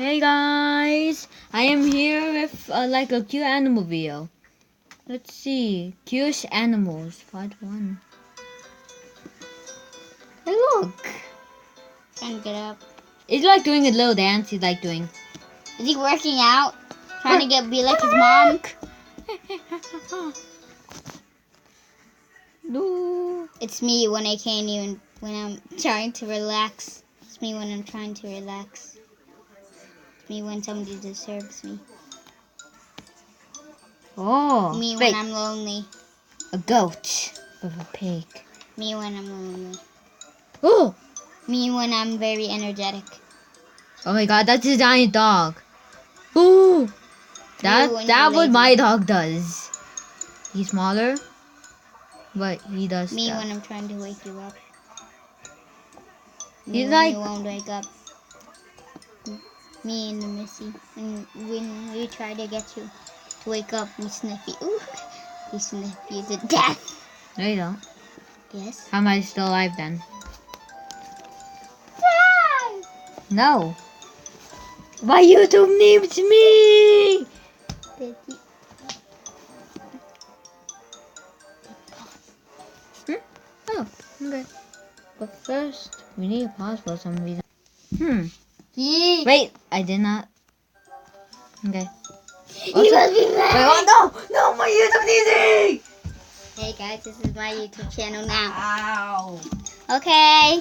Hey guys, I am here with like a cute animal video. Let's see, cute animals, part 1. Hey look, Trying to get up. he's like doing a little dance. He's like doing. Is he working out? Trying to be like his mom? No. It's me when I'm trying to relax. It's me when I'm trying to relax. It's me when somebody disturbs me. Oh, Me wait, when I'm lonely. a goat with a pig. Me when I'm lonely. Oh, Me when I'm very energetic. oh my God, that's a giant dog. Ooh, when that you're what lazy. my dog does. He's smaller, but he does Me stuff. when I'm trying to wake you up. Me He's when like. you won't wake up. Me and the Missy. And when we try to get you to wake up, we sniff you. Ooh, we sniff you to death. No, you don't. Yes. How am I still alive then? No. My YouTube needs me! Oh, okay. But first, we need a pause for some reason. Yeah. Wait, I did not. Okay. You must be mad. Wait, oh no! No, my YouTube needs me! Hey guys, this is my YouTube channel now. Ow. Okay.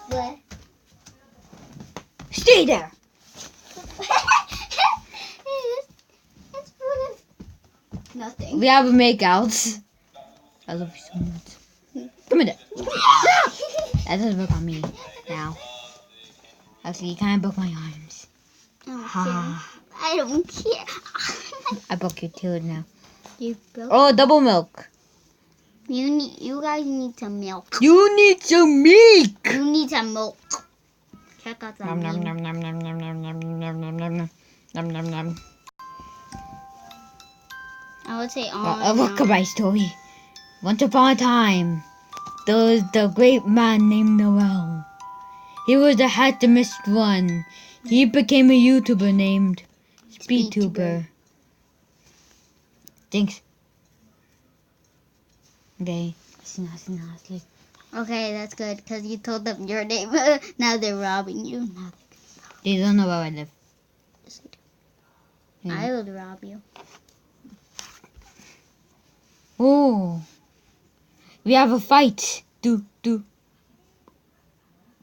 What? Stay there! It's full of nothing. We have a makeout. I love you so much. Come here. That doesn't work on me now. Actually, you can't broke my arms. I don't care. I broke your tooth now. You broke. Oh, double milk. You guys need some milk. You need some milk. You need some milk. Check out that Nom nom meme. nom nom nom nom nom nom nom nom nom nom nom nom nom. I would say A on. rockabye story. Once upon a time, there was the great man named Noel. He was the handsomest one. He became a YouTuber named SpeedTuber. Thanks. Okay. Sleep. Okay, that's good because you told them your name. Now they're robbing you. Now They don't know where I live. Yeah. I will rob you. Oh. We have a fight. Do.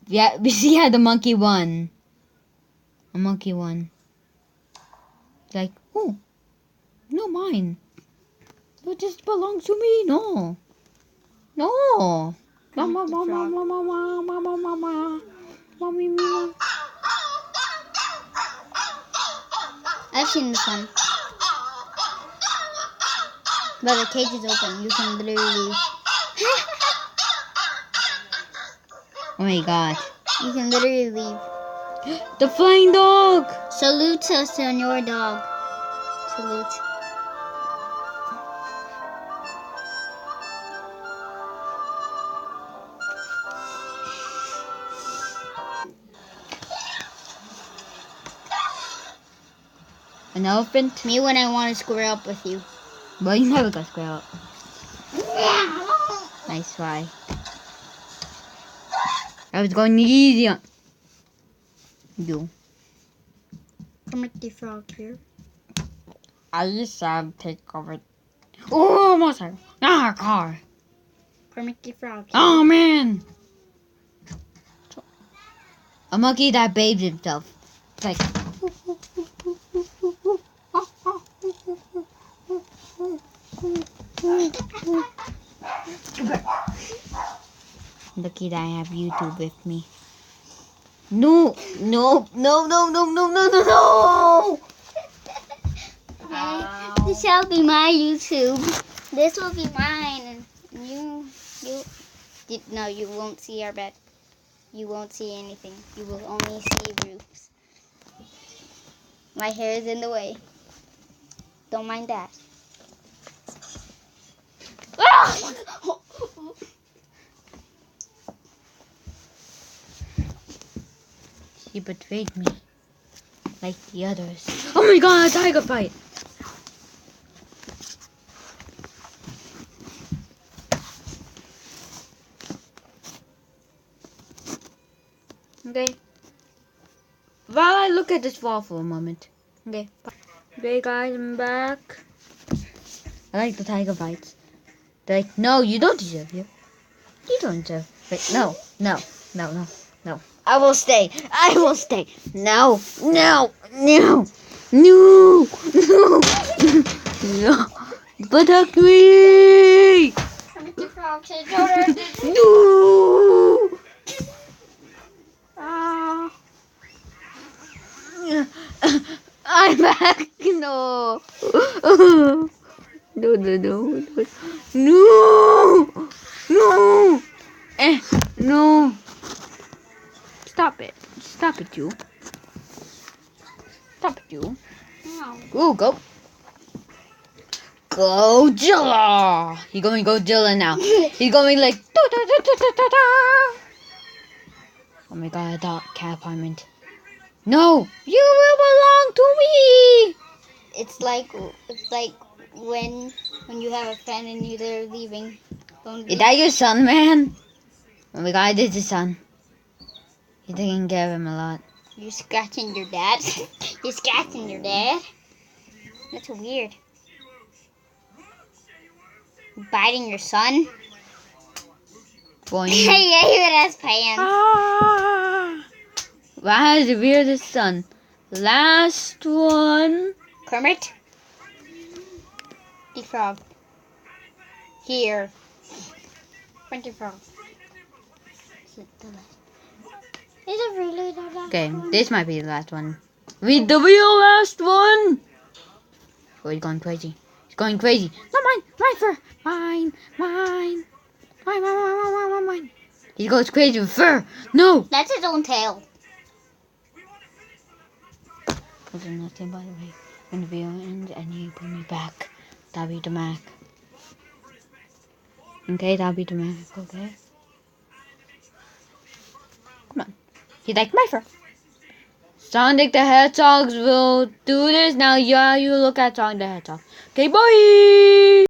Yeah, we see how the monkey won. A monkey won. It's like, oh, no, mine. It just belongs to me. No. Mama. Mommy. I've seen this one. But the cage is open. You can literally leave. Oh my God. You can literally leave. The flying dog. Salute us on your dog. Salute. An elephant. Me when I want to square up with you. Well, you never got square up. Nice try. I was going easy on you. Come with the frog here. I just take over. Oh, almost a car. Kermit the Frog. Oh man. A monkey that bathed himself. It's like. Lucky that I have YouTube with me. No. This shall be my YouTube. This will be mine. And no, you won't see our bed. You won't see anything. You will only see roofs. My hair is in the way. Don't mind that. She betrayed me. Like the others. Oh my god, a tiger fight! Okay. While I look at this wall for a moment. Okay. Okay guys, I'm back. I like the tiger fights. They're like, no, you don't deserve it. You don't deserve. Wait, no. I will stay. No. Protect me. No. I'm back. No. No. Stop it, you. Ooh, go. Godzilla. He's going Godzilla now. He's going like. Oh my god, I thought cat apartment. No, you will belong to me. It's like when you have a friend and they're leaving. Is that your son, man? Oh my god, this is his son. You're taking care of him a lot. You're scratching your dad. You're scratching your dad. That's weird. Biting your son. Boing. Yeah, even has pants. Why is the weirdest son? Last one. Kermit. The frog. Here. French frog. Is it really the last Okay, one? this might be the last one. Read the real last one. Oh, he's going crazy. Not mine. Mine. He goes crazy with fur. No. That's his own tail. There's nothing, by the way. When the video ends and you put me back, that'll be the Mac. Okay, that'll be the Mac. Okay. Come on. He's like my fur. Sonic the Hedgehog will do this now. Yeah, you look at Sonic the Hedgehog. Okay, bye.